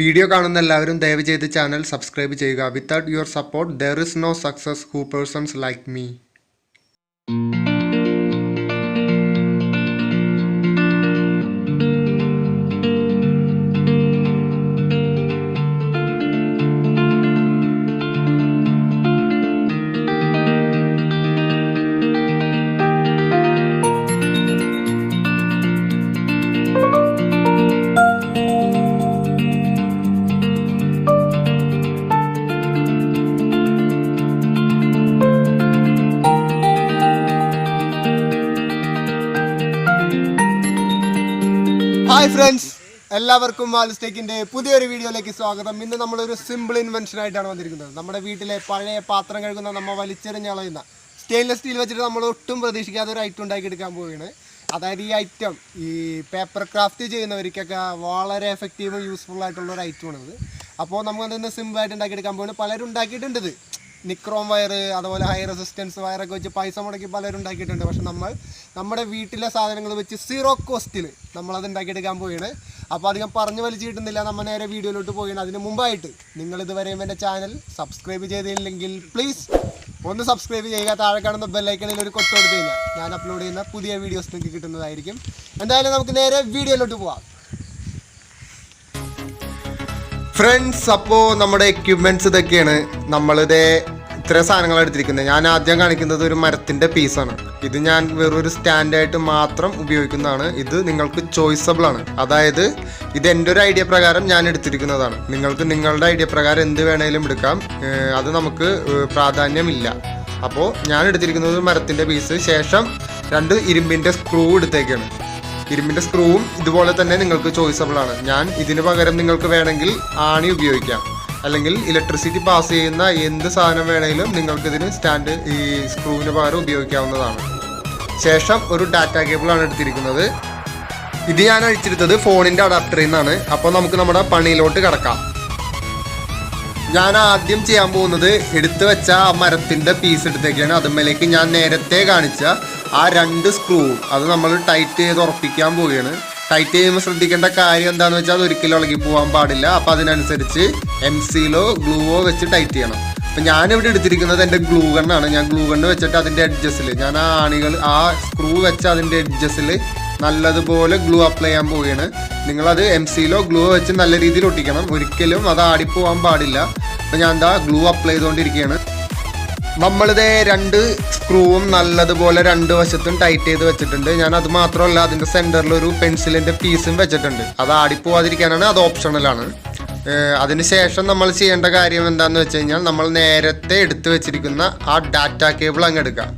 Video കാണുന്ന എല്ലാവരും ദയവ് ചെയ്ത് ചാനൽ സബ്സ്ക്രൈബ് ചെയ്യുക. Without your support there is no success who persons like me. Hi friends, എല്ലാവർക്കും മാൽസ്റ്റേക്കിൻ്റെ പുതിയൊരു വീഡിയോയിലേക്ക് സ്വാഗതം. ഇന്ന് നമ്മളൊരു സിമ്പിൾ ഇൻവെൻഷൻ ആയിട്ടാണ് വന്നിരിക്കുന്നത്. നമ്മുടെ വീട്ടിലെ പഴയ പാത്രം കഴുകുന്ന നമ്മൾ വലിച്ചെറിഞ്ഞ് കളയുന്ന സ്റ്റെയിൻലെസ് സ്റ്റീൽ വെച്ചിട്ട് നമ്മൾ ഒട്ടും പ്രതീക്ഷിക്കാത്ത ഒരു ഐറ്റം ഉണ്ടാക്കിയെടുക്കാൻ പോവുകയാണ്. അതായത് ഈ ഐറ്റം ഈ പേപ്പർ ക്രാഫ്റ്റ് ചെയ്യുന്നവർക്കൊക്കെ വളരെ എഫക്റ്റീവും യൂസ്ഫുൾ ആയിട്ടുള്ള ഒരു ഐറ്റമാണിത്. അപ്പോൾ നമുക്കതിന്ന് സിമ്പിളായിട്ട് ഉണ്ടാക്കിയെടുക്കാൻ പോകുന്നത്. പലരും ഉണ്ടാക്കിയിട്ടുണ്ട് ഇത്. നിക്രോം വയർ, അതുപോലെ ഹൈ റെസിസ്റ്റൻസ് വയറൊക്കെ വെച്ച് പൈസ മുടക്കി പലരും ഉണ്ടാക്കിയിട്ടുണ്ട്. പക്ഷെ നമ്മൾ നമ്മുടെ വീട്ടിലെ സാധനങ്ങൾ വെച്ച് സീറോ കോസ്റ്റിൽ നമ്മളത് ഉണ്ടാക്കിയെടുക്കാൻ പോവുകയാണ്. അപ്പോൾ അധികം പറഞ്ഞു വലിച്ചു കിട്ടുന്നില്ല, നമ്മൾ നേരെ വീഡിയോയിലോട്ട് പോവുകയാണ്. അതിന് മുമ്പായിട്ട് നിങ്ങൾ ഇതുവരെയും എൻ്റെ ചാനൽ സബ്സ്ക്രൈബ് ചെയ്തില്ലെങ്കിൽ പ്ലീസ് ഒന്ന് സബ്സ്ക്രൈബ് ചെയ്യുക. താഴെ കാണുന്ന ബെല്ലൈക്കണിൽ ഒരു കൊട്ട് കൊടുത്തു കഴിഞ്ഞാൽ ഞാൻ അപ്ലോഡ് ചെയ്യുന്ന പുതിയ വീഡിയോസ് നിങ്ങൾക്ക് കിട്ടുന്നതായിരിക്കും. എന്തായാലും നമുക്ക് നേരെ വീഡിയോയിലോട്ട് പോവാം. ഫ്രണ്ട്സ്, അപ്പോൾ നമ്മുടെ എക്യുപ്മെൻറ്റ്സ് ഇതൊക്കെയാണ്. നമ്മളിതേ ഇത്രയും സാധനങ്ങൾ എടുത്തിരിക്കുന്നത്. ഞാൻ ആദ്യം കാണിക്കുന്നത് ഒരു മരത്തിൻ്റെ പീസാണ്. ഇത് ഞാൻ വെറൊരു സ്റ്റാൻഡായിട്ട് മാത്രം ഉപയോഗിക്കുന്നതാണ്. ഇത് നിങ്ങൾക്ക് ചോയ്സബിൾ ആണ്. അതായത് ഇത് എൻ്റെ ഒരു ഐഡിയ പ്രകാരം ഞാൻ എടുത്തിരിക്കുന്നതാണ്. നിങ്ങൾക്ക് നിങ്ങളുടെ ഐഡിയ പ്രകാരം എന്ത് വേണേലും എടുക്കാം. അത് നമുക്ക് പ്രാധാന്യമില്ല. അപ്പോൾ ഞാൻ എടുത്തിരിക്കുന്നത് മരത്തിൻ്റെ പീസ്, ശേഷം 2 ഇരുമ്പിൻ്റെ സ്ക്രൂ എടുത്തേക്കാണ്. ഇരുമ്പിൻ്റെ സ്ക്രൂവും ഇതുപോലെ തന്നെ നിങ്ങൾക്ക് ചോയ്സബിൾ ആണ്. ഞാൻ ഇതിന് പകരം നിങ്ങൾക്ക് വേണമെങ്കിൽ ആണി ഉപയോഗിക്കാം, അല്ലെങ്കിൽ ഇലക്ട്രിസിറ്റി പാസ് ചെയ്യുന്ന എന്ത് സാധനം വേണമെങ്കിലും നിങ്ങൾക്കിതിന് സ്റ്റാൻഡ് ഈ സ്ക്രൂവിന് പകരം ഉപയോഗിക്കാവുന്നതാണ്. ശേഷം ഒരു ഡാറ്റ കേബിളാണ് എടുത്തിരിക്കുന്നത്. ഇത് ഞാൻ അഴിച്ചെടുത്തത് ഫോണിൻ്റെ അഡാപ്റ്ററിൽ നിന്നാണ്. അപ്പോൾ നമുക്ക് നമ്മുടെ പണിയിലോട്ട് കിടക്കാം. ഞാൻ ആദ്യം ചെയ്യാൻ പോകുന്നത് എടുത്തു വെച്ച ആ മരത്തിൻ്റെ പീസ് എടുത്തേക്കാണ്. അതുമേലേക്ക് ഞാൻ നേരത്തെ കാണിച്ച ആ 2 സ്ക്രൂവും അത് നമ്മൾ ടൈറ്റ് ചെയ്ത് ഉറപ്പിക്കാൻ പോവുകയാണ്. ടൈറ്റ് ചെയ്യുമ്പോൾ ശ്രദ്ധിക്കേണ്ട കാര്യം എന്താണെന്ന് വെച്ചാൽ അത് ഒരിക്കലും ഇളകി പോകാൻ പാടില്ല. അപ്പോൾ അതിനനുസരിച്ച് എംസിയിലോ ഗ്ലൂവോ വെച്ച് ടൈറ്റ് ചെയ്യണം. അപ്പം ഞാനിവിടെ എടുത്തിരിക്കുന്നത് എൻ്റെ ഗ്ലൂ ഗണ്ണാണ്. ഞാൻ ഗ്ലൂ ഗണ്ണ് വെച്ചിട്ട് അതിൻ്റെ എഡ്ജസിൽ ഞാൻ ആ ആണികൾ ആ സ്ക്രൂ വെച്ച് അതിൻ്റെ എഡ്ജസിൽ നല്ലതുപോലെ ഗ്ലൂ അപ്ലൈ ചെയ്യാൻ പോവുകയാണ്. നിങ്ങളത് എംസിയിലോ ഗ്ലൂ വെച്ച് നല്ല രീതിയിൽ ഒട്ടിക്കണം. ഒരിക്കലും അത് ആടിപ്പോകാൻ പാടില്ല. അപ്പം ഞാൻ എന്താ ഗ്ലൂ അപ്ലൈ ചെയ്തുകൊണ്ടിരിക്കുകയാണ്. നമ്മളിത് 2 സ്ക്രൂവും നല്ലതുപോലെ 2 വശത്തും ടൈറ്റ് ചെയ്ത് വെച്ചിട്ടുണ്ട്. ഞാൻ അത് മാത്രമല്ല, അതിൻ്റെ സെൻറ്ററിൽ ഒരു പെൻസിലിൻ്റെ പീസും വെച്ചിട്ടുണ്ട്. അത് ആടിപ്പോവാതിരിക്കാനാണ്, അത് ഓപ്ഷണലാണ്. അതിനുശേഷം നമ്മൾ ചെയ്യേണ്ട കാര്യം എന്താണെന്ന് വെച്ച് കഴിഞ്ഞാൽ, നമ്മൾ നേരത്തെ എടുത്തു വെച്ചിരിക്കുന്ന ആ ഡാറ്റ കേബിൾ അങ്ങ് എടുക്കുക.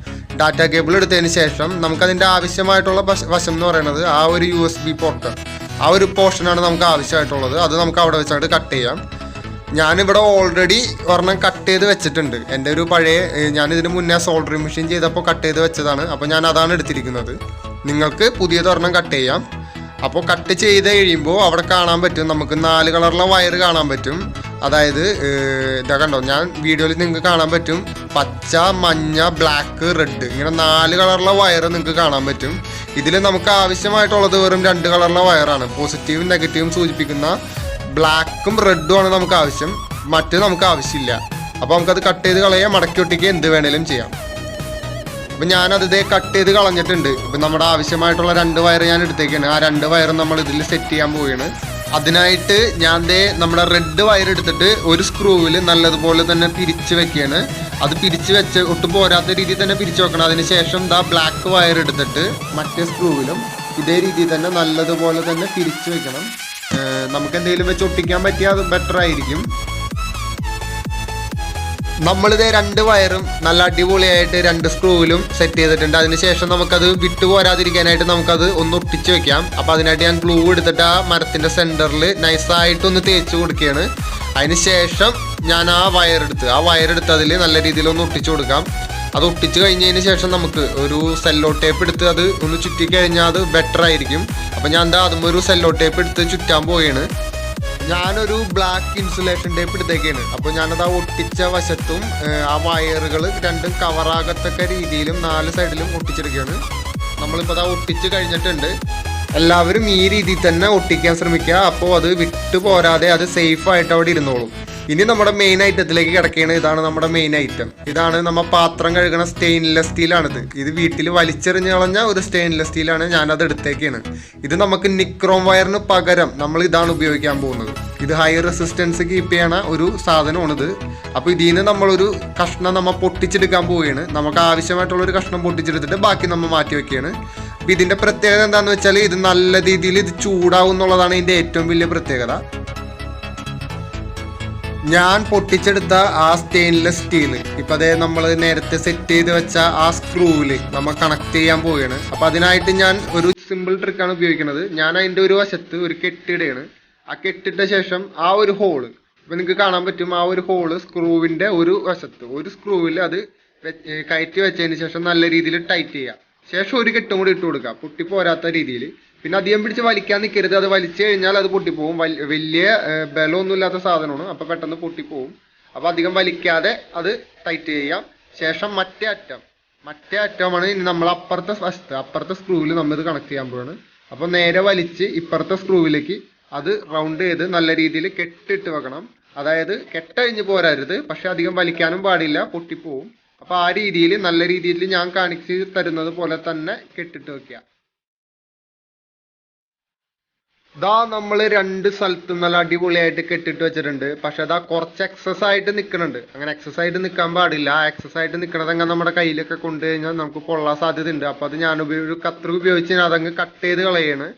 ഡാറ്റ കേബിൾ എടുത്തതിന് ശേഷം നമുക്കതിൻ്റെ ആവശ്യമായിട്ടുള്ള വശം എന്ന് പറയുന്നത് ആ ഒരു USB പോർട്ട്, ആ ഒരു പോർഷനാണ് നമുക്ക് ആവശ്യമായിട്ടുള്ളത്. അത് നമുക്ക് അവിടെ വെച്ചായിട്ട് കട്ട് ചെയ്യാം. ഞാനിവിടെ ഓൾറെഡി ഒരെണ്ണം കട്ട് ചെയ്ത് വെച്ചിട്ടുണ്ട്. എൻ്റെ ഒരു പഴയ ഞാനിതിന് മുന്നേ സോൾഡറിങ് മെഷീൻ ചെയ്തപ്പോൾ കട്ട് ചെയ്ത് വെച്ചതാണ്. അപ്പോൾ ഞാൻ അതാണ് എടുത്തിരിക്കുന്നത്. നിങ്ങൾക്ക് പുതിയതൊരെണ്ണം കട്ട് ചെയ്യാം. അപ്പോൾ കട്ട് ചെയ്ത് കഴിയുമ്പോൾ അവിടെ കാണാൻ പറ്റും, നമുക്ക് 4 കളറിലെ വയർ കാണാൻ പറ്റും. അതായത് ഇതാ കണ്ടോ, ഞാൻ വീഡിയോയിൽ നിങ്ങൾക്ക് കാണാൻ പറ്റും പച്ച, മഞ്ഞ, ബ്ലാക്ക്, റെഡ്, ഇങ്ങനെ 4 കളറിലെ വയർ നിങ്ങൾക്ക് കാണാൻ പറ്റും. ഇതിൽ നമുക്ക് ആവശ്യമായിട്ടുള്ളത് വെറും 2 കളറിലെ വയറാണ്. പോസിറ്റീവും നെഗറ്റീവും സൂചിപ്പിക്കുന്ന ബ്ലാക്കും റെഡും ആണ് നമുക്ക് ആവശ്യം. മറ്റ് നമുക്ക് ആവശ്യമില്ല. അപ്പോൾ നമുക്കത് കട്ട് ചെയ്ത് കളയാം, മടക്കി ഒട്ടിക്കുക, എന്ത് വേണേലും ചെയ്യാം. അപ്പം ഞാനത് ഇതേ കട്ട് ചെയ്ത് കളഞ്ഞിട്ടുണ്ട്. ഇപ്പം നമ്മുടെ ആവശ്യമായിട്ടുള്ള 2 വയർ ഞാൻ എടുത്തേക്കാണ്. ആ 2 വയറും നമ്മൾ ഇതിൽ സെറ്റ് ചെയ്യാൻ പോവുകയാണ്. അതിനായിട്ട് ഞാൻ നമ്മുടെ റെഡ് വയർ എടുത്തിട്ട് ഒരു സ്ക്രൂവിൽ നല്ലതുപോലെ തന്നെ പിരിച്ച് വെക്കുകയാണ്. അത് പിരിച്ച് വെച്ച് ഒട്ടും പോരാത്ത രീതിയിൽ തന്നെ പിരിച്ച് വെക്കണം. അതിനുശേഷം ബ്ലാക്ക് വയർ എടുത്തിട്ട് മറ്റേ സ്ക്രൂവിലും ഇതേ രീതിയിൽ തന്നെ നല്ലതുപോലെ തന്നെ പിരിച്ച് വെക്കണം. നമുക്ക് എന്തെങ്കിലും വെച്ച് ഒട്ടിക്കാൻ പറ്റിയാൽ അത് ബെറ്റർ ആയിരിക്കും. നമ്മളിത് 2 വയറും നല്ല അടിപൊളിയായിട്ട് 2 സ്ക്രൂവിലും സെറ്റ് ചെയ്തിട്ടുണ്ട്. അതിനുശേഷം നമുക്കത് വിട്ടു പോരാതിരിക്കാനായിട്ട് നമുക്കത് ഒന്ന് ഒട്ടിച്ച് വെക്കാം. അപ്പോൾ അതിനായിട്ട് ഞാൻ ഗ്ലൂ എടുത്തിട്ട് ആ മരത്തിൻ്റെ സെൻറ്ററിൽ നൈസായിട്ടൊന്ന് തേച്ച് കൊടുക്കുകയാണ്. അതിനുശേഷം ഞാൻ ആ വയറെടുത്ത് അതിൽ നല്ല രീതിയിൽ ഒന്ന് ഒട്ടിച്ച് കൊടുക്കാം. അത് ഒട്ടിച്ച് കഴിഞ്ഞതിന് ശേഷം നമുക്ക് ഒരു സെല്ലോ ടേപ്പ് എടുത്ത് അത് ഒന്ന് ചുറ്റി കഴിഞ്ഞാൽ അത് ബെറ്റർ ആയിരിക്കും. അപ്പം ഞാൻ അതും ഒരു സെല്ലോ ടേപ്പ് എടുത്ത് ചുറ്റാൻ പോവുകയാണ്. ഞാനൊരു ബ്ലാക്ക് ഇൻസുലേഷൻ ടേപ്പ് എടുത്തേക്കാണ്. അപ്പോൾ ഞാനത് ആ ഒട്ടിച്ച വശത്തും ആ വയറുകൾ 2 കവറാകത്തക്ക രീതിയിലും 4 സൈഡിലും ഒട്ടിച്ചെടുക്കുകയാണ്. നമ്മളിപ്പോൾ അത് ഒട്ടിച്ച് കഴിഞ്ഞിട്ടുണ്ട്. എല്ലാവരും ഈ രീതിയിൽ തന്നെ ഒട്ടിക്കാൻ ശ്രമിക്കുക. അപ്പോൾ അത് വിട്ടു പോരാതെ അത് സേഫായിട്ട് അവിടെ ഇരുന്നോളും. ഇനി നമ്മുടെ മെയിൻ ഐറ്റത്തിലേക്ക് കിടക്കുകയാണ്. ഇതാണ് നമ്മുടെ മെയിൻ ഐറ്റം. ഇതാണ് നമ്മൾ പാത്രം കഴുകണ സ്റ്റെയിൻലെസ് സ്റ്റീലാണിത്. ഇത് വീട്ടിൽ വലിച്ചെറിഞ്ഞ് കളഞ്ഞ ഒരു സ്റ്റെയിൻലെസ് സ്റ്റീലാണ്. ഞാനത് എടുത്തേക്കാണ്. ഇത് നമുക്ക് നിക്രോം വയറിന് പകരം നമ്മൾ ഇതാണ് ഉപയോഗിക്കാൻ പോകുന്നത്. ഇത് ഹൈ റെസിസ്റ്റൻസ് കീപ്പ് ചെയ്യണ ഒരു സാധനമാണിത്. അപ്പോൾ ഇതിൽ നിന്ന് നമ്മളൊരു കഷ്ണം നമ്മൾ പൊട്ടിച്ചെടുക്കാൻ പോവുകയാണ്. നമുക്ക് ആവശ്യമായിട്ടുള്ളൊരു കഷ്ണം പൊട്ടിച്ചെടുത്തിട്ട് ബാക്കി നമ്മൾ മാറ്റി വയ്ക്കുകയാണ്. അപ്പോൾ ഇതിൻ്റെ പ്രത്യേകത എന്താണെന്ന് വെച്ചാൽ ഇത് നല്ല രീതിയിൽ ഇത് ചൂടാവും എന്നുള്ളതാണ് ഇതിൻ്റെ ഏറ്റവും വലിയ പ്രത്യേകത. ഞാൻ പൊട്ടിച്ചെടുത്ത ആ സ്റ്റെയിൻലെസ് സ്റ്റീല് ഇപ്പം അതേ നമ്മൾ നേരത്തെ സെറ്റ് ചെയ്ത് വെച്ച ആ സ്ക്രൂവിൽ നമ്മൾ കണക്ട് ചെയ്യാൻ പോവുകയാണ്. അപ്പം അതിനായിട്ട് ഞാൻ ഒരു സിമ്പിൾ ട്രിക്കാണ് ഉപയോഗിക്കുന്നത്. ഞാൻ അതിൻ്റെ ഒരു വശത്ത് ഒരു കെട്ടിടുകയാണ്. ആ കെട്ടിട്ട ശേഷം ആ ഒരു ഹോള് ഇപ്പം നിങ്ങൾക്ക് കാണാൻ പറ്റും. ആ ഒരു ഹോള് സ്ക്രൂവിൻ്റെ ഒരു വശത്ത് ഒരു സ്ക്രൂവിൽ അത് കയറ്റി വെച്ചതിന് ശേഷം നല്ല രീതിയിൽ ടൈറ്റ് ചെയ്യുക. ശേഷം ഒരു കെട്ടും കൂടി ഇട്ട് കൊടുക്കുക, പൊട്ടിപ്പോരാത്ത രീതിയിൽ. പിന്നെ അധികം പിടിച്ച് വലിക്കാൻ നിൽക്കരുത്. അത് വലിച്ചു കഴിഞ്ഞാൽ അത് പൊട്ടിപ്പോവും. വലിയ ബലമൊന്നുമില്ലാത്ത സാധനമാണ്, അപ്പോൾ പെട്ടെന്ന് പൊട്ടിപ്പോവും. അപ്പോൾ അധികം വലിക്കാതെ അത് ടൈറ്റ് ചെയ്യാം. ശേഷം മറ്റേ അറ്റമാണ് ഇനി നമ്മൾ അപ്പുറത്തെ സ്ക്രൂവിൽ നമ്മൾ ഇത് കണക്ട് ചെയ്യാൻ പോവാണ്. അപ്പോൾ നേരെ വലിച്ച് ഇപ്പുറത്തെ സ്ക്രൂവിലേക്ക് അത് റൗണ്ട് ചെയ്ത് നല്ല രീതിയിൽ കെട്ടിട്ട് വെക്കണം. അതായത് കെട്ടഴിഞ്ഞ് പോരരുത്, പക്ഷെ അധികം വലിക്കാനും പാടില്ല, പൊട്ടിപ്പോവും. അപ്പോൾ ആ രീതിയിൽ നല്ല രീതിയിൽ ഞാൻ കാണിച്ച് തരുന്നത് പോലെ തന്നെ കെട്ടിട്ട് വെക്കുക. ഇതാ നമ്മൾ രണ്ട് സ്ഥലത്തും നല്ല അടിപൊളിയായിട്ട് കെട്ടിട്ട് വെച്ചിട്ടുണ്ട്. പക്ഷെ അതാ കുറച്ച് എക്സസ് ആയിട്ട് നിൽക്കുന്നുണ്ട്. അങ്ങനെ എക്സസ് ആയിട്ട് നിൽക്കാൻ പാടില്ല. ആ എക്സസ് ആയിട്ട് നിൽക്കണത് അങ്ങനെ നമ്മുടെ കയ്യിലൊക്കെ കൊണ്ടു കഴിഞ്ഞാൽ നമുക്ക് പൊള്ളാൻ സാധ്യതയുണ്ട്. അപ്പോൾ അത് ഞാൻ ഒരു കത്രിക ഉപയോഗിച്ച് അതങ്ങ് കട്ട് ചെയ്ത് കളയാണ്.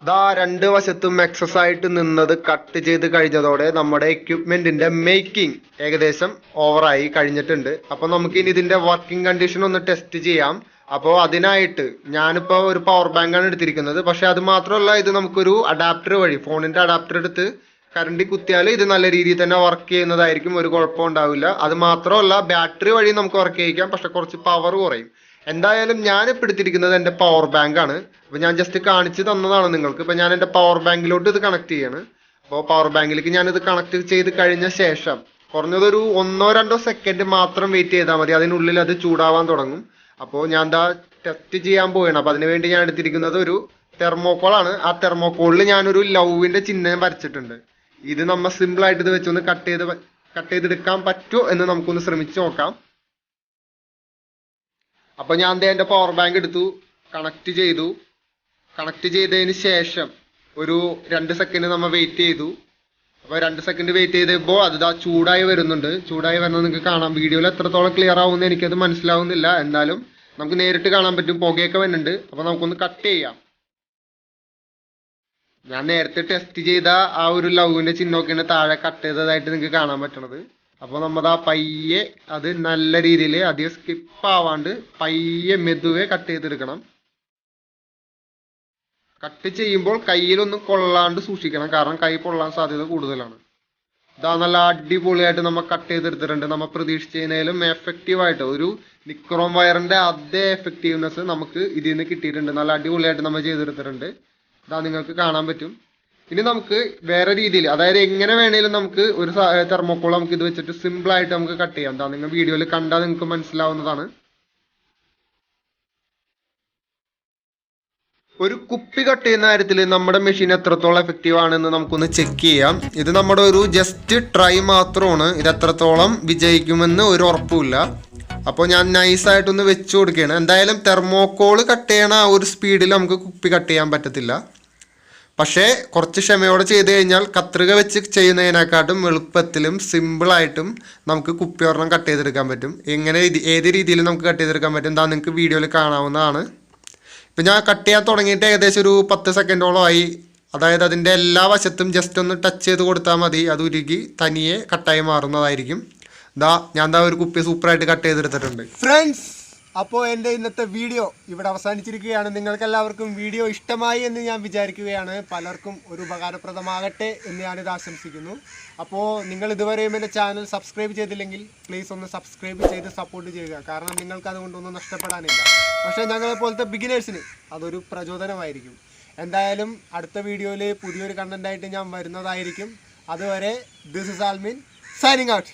ദാ രണ്ട് വശത്തും എക്സസ് ആയിട്ട് നിന്നത് കട്ട് ചെയ്ത് കഴിഞ്ഞതോടെ നമ്മുടെ എക്യുപ്മെന്റിന്റെ മേക്കിംഗ് ഏകദേശം ഓവറായി കഴിഞ്ഞിട്ടുണ്ട്. അപ്പൊ നമുക്ക് ഇനി ഇതിന്റെ വർക്കിംഗ് കണ്ടീഷൻ ഒന്ന് ടെസ്റ്റ് ചെയ്യാം. അപ്പോൾ അതിനായിട്ട് ഞാനിപ്പോൾ ഒരു പവർ ബാങ്ക് ആണ് എടുത്തിരിക്കുന്നത്. പക്ഷെ അത് മാത്രമല്ല, ഇത് നമുക്കൊരു അഡാപ്റ്റർ വഴി ഫോണിന്റെ അഡാപ്റ്റർ എടുത്ത് കറണ്ടി കുത്തിയാൽ ഇത് നല്ല രീതിയിൽ തന്നെ വർക്ക് ചെയ്യുന്നതായിരിക്കും. ഒരു കുഴപ്പം ഉണ്ടാവില്ല. അത് മാത്രമല്ല, ബാറ്ററി വഴി നമുക്ക് വർക്ക് ചെയ്യിക്കാം, പക്ഷെ കുറച്ച് പവർ കുറയും. എന്തായാലും ഞാനിപ്പോൾ എടുത്തിരിക്കുന്നത് എൻ്റെ പവർ ബാങ്ക് ആണ്. അപ്പോൾ ഞാൻ ജസ്റ്റ് കാണിച്ച് തന്നതാണ് നിങ്ങൾക്ക്. ഇപ്പോൾ ഞാൻ എൻ്റെ പവർ ബാങ്കിലോട്ട് ഇത് കണക്ട് ചെയ്യാണ്. അപ്പോൾ പവർ ബാങ്കിലേക്ക് ഞാനിത് കണക്ട് ചെയ്ത് കഴിഞ്ഞ ശേഷം കുറഞ്ഞതൊരു 1-2 സെക്കൻഡ് മാത്രം വെയിറ്റ് ചെയ്താൽ മതി. അതിനുള്ളിൽ അത് ചൂടാവാൻ തുടങ്ങും. അപ്പോൾ ഞാൻ എന്താ ടെസ്റ്റ് ചെയ്യാൻ പോവുകയാണ്. അപ്പോൾ അതിനുവേണ്ടി ഞാൻ എടുത്തിരിക്കുന്നത് ഒരു തെർമോക്കോളാണ്. ആ തെർമോക്കോളിൽ ഞാനൊരു ലവിൻ്റെ ചിഹ്നം വരച്ചിട്ടുണ്ട്. ഇത് നമ്മൾ സിമ്പിളായിട്ട് ഇത് വെച്ചൊന്ന് കട്ട് ചെയ്തെടുക്കാൻ പറ്റുമോ എന്ന് നമുക്കൊന്ന് ശ്രമിച്ച് നോക്കാം. അപ്പോൾ ഞാൻ എൻ്റെ പവർ ബാങ്ക് എടുത്തു, കണക്ട് ചെയ്തതിന് ശേഷം ഒരു 2 സെക്കൻഡ് നമ്മൾ വെയിറ്റ് ചെയ്തു. അപ്പോൾ 2 സെക്കൻഡ് വെയിറ്റ് ചെയ്തപ്പോൾ അത് ചൂടായി വരുന്നുണ്ട്. ചൂടായി വരുന്നത് നിങ്ങൾക്ക് കാണാം. വീഡിയോയിൽ എത്രത്തോളം ക്ലിയർ ആവുമെന്ന് എനിക്കത് മനസ്സിലാവുന്നില്ല. എന്നാലും നമുക്ക് നേരിട്ട് കാണാൻ പറ്റും. പുകയൊക്കെ വരുന്നുണ്ട്. അപ്പോൾ നമുക്കൊന്ന് കട്ട് ചെയ്യാം. ഞാൻ നേരത്തെ ടെസ്റ്റ് ചെയ്ത ആ ഒരു ലവിൻ്റെ ചിഹ്നമൊക്കെയാണ് താഴെ കട്ട് ചെയ്തതായിട്ട് നിങ്ങൾക്ക് കാണാൻ പറ്റണത്. അപ്പോൾ നമ്മൾ പയ്യെ അത് നല്ല രീതിയിൽ അധികം സ്കിപ്പ് ആവാണ്ട് പയ്യെ മെതുവെ കട്ട് ചെയ്തെടുക്കണം. കട്ട് ചെയ്യുമ്പോൾ കയ്യിലൊന്നും കൊള്ളാണ്ട് സൂക്ഷിക്കണം, കാരണം കൈ പൊള്ളാൻ സാധ്യത കൂടുതലാണ്. ഇതാ നല്ല അടിപൊളിയായിട്ട് നമ്മൾ കട്ട് ചെയ്തെടുത്തിട്ടുണ്ട്. നമ്മൾ പ്രതീക്ഷിച്ചതിനേലും എഫക്റ്റീവായിട്ട് ഒരു നിക്രോം വയറിന്റെ അതേ എഫക്റ്റീവ്നെസ് നമുക്ക് ഇതിൽ നിന്ന് കിട്ടിയിട്ടുണ്ട്. നല്ല അടിപൊളിയായിട്ട് നമ്മൾ ചെയ്തെടുത്തിട്ടുണ്ട്. ഇതാ നിങ്ങൾക്ക് കാണാൻ പറ്റും. ഇനി നമുക്ക് വേറെ രീതിയിൽ, അതായത് എങ്ങനെ വേണേലും നമുക്ക് ഒരു തെർമോക്കോൾ നമുക്ക് ഇത് വെച്ചിട്ട് സിമ്പിളായിട്ട് നമുക്ക് കട്ട് ചെയ്യാം. എന്താ നിങ്ങൾ വീഡിയോയിൽ കണ്ടാൽ നിങ്ങൾക്ക് മനസ്സിലാവുന്നതാണ്. ഒരു കുപ്പി കട്ട് ചെയ്യുന്ന കാര്യത്തിൽ നമ്മുടെ മെഷീൻ എത്രത്തോളം എഫക്റ്റീവ് ആണെന്ന് നമുക്കൊന്ന് ചെക്ക് ചെയ്യാം. ഇത് നമ്മുടെ ഒരു ജസ്റ്റ് ട്രൈ മാത്രമാണ്. ഇത് എത്രത്തോളം വിജയിക്കുമെന്ന് ഒരു ഉറപ്പുമില്ല. അപ്പോൾ ഞാൻ നൈസായിട്ടൊന്ന് വെച്ച് കൊടുക്കുകയാണ്. എന്തായാലും തെർമോക്കോൾ കട്ട് ചെയ്യണ ആ ഒരു സ്പീഡിൽ നമുക്ക് കുപ്പി കട്ട് ചെയ്യാൻ പറ്റത്തില്ല. പക്ഷേ കുറച്ച് ക്ഷമയോടെ ചെയ്ത് കഴിഞ്ഞാൽ കത്രിക വെച്ച് ചെയ്യുന്നതിനെക്കാട്ടും എളുപ്പത്തിലും സിമ്പിളായിട്ടും നമുക്ക് കുപ്പി ഒരെണ്ണം കട്ട് ചെയ്തെടുക്കാൻ പറ്റും. ഏത് രീതിയിൽ നമുക്ക് കട്ട് ചെയ്തെടുക്കാൻ പറ്റും എന്താ നിങ്ങൾക്ക് വീഡിയോയിൽ കാണാവുന്നതാണ്. ഇപ്പം ഞാൻ കട്ട് ചെയ്യാൻ തുടങ്ങിയിട്ട് ഏകദേശം ഒരു 10 സെക്കൻഡോളം ആയി. അതായത് അതിൻ്റെ എല്ലാ വശത്തും ജസ്റ്റ് ഒന്ന് ടച്ച് ചെയ്ത് കൊടുത്താൽ മതി, അത് ഉരുകി തനിയെ കട്ടായി മാറുന്നതായിരിക്കും. ഞാൻ ഒരു കുപ്പി സൂപ്പറായിട്ട് കട്ട് ചെയ്തെടുത്തിട്ടുണ്ട്. ഫ്രണ്ട്സ്, അപ്പോൾ എൻ്റെ ഇന്നത്തെ വീഡിയോ ഇവിടെ അവസാനിച്ചിരിക്കുകയാണ്. നിങ്ങൾക്ക് എല്ലാവർക്കും വീഡിയോ ഇഷ്ടമായി എന്ന് ഞാൻ വിചാരിക്കുകയാണ്. പലർക്കും ഒരു ഉപകാരപ്രദമാകട്ടെ എന്ന് ഞാനിത് ആശംസിക്കുന്നു. അപ്പോൾ നിങ്ങൾ ഇതുവരെയും എൻ്റെ ചാനൽ സബ്സ്ക്രൈബ് ചെയ്തില്ലെങ്കിൽ പ്ലീസ് ഒന്ന് സബ്സ്ക്രൈബ് ചെയ്ത് സപ്പോർട്ട് ചെയ്യുക. കാരണം നിങ്ങൾക്ക് അതുകൊണ്ടൊന്നും നഷ്ടപ്പെടാനില്ല. പക്ഷേ ഞങ്ങളെപ്പോലത്തെ ബിഗിനേഴ്സിന് അതൊരു പ്രചോദനമായിരിക്കും. എന്തായാലും അടുത്ത വീഡിയോയിൽ പുതിയൊരു കണ്ടൻ്റായിട്ട് ഞാൻ വരുന്നതായിരിക്കും. അതുവരെ ദിസ് ഇസ് ആൽമിൻ സൈനിങ് ഔട്ട്.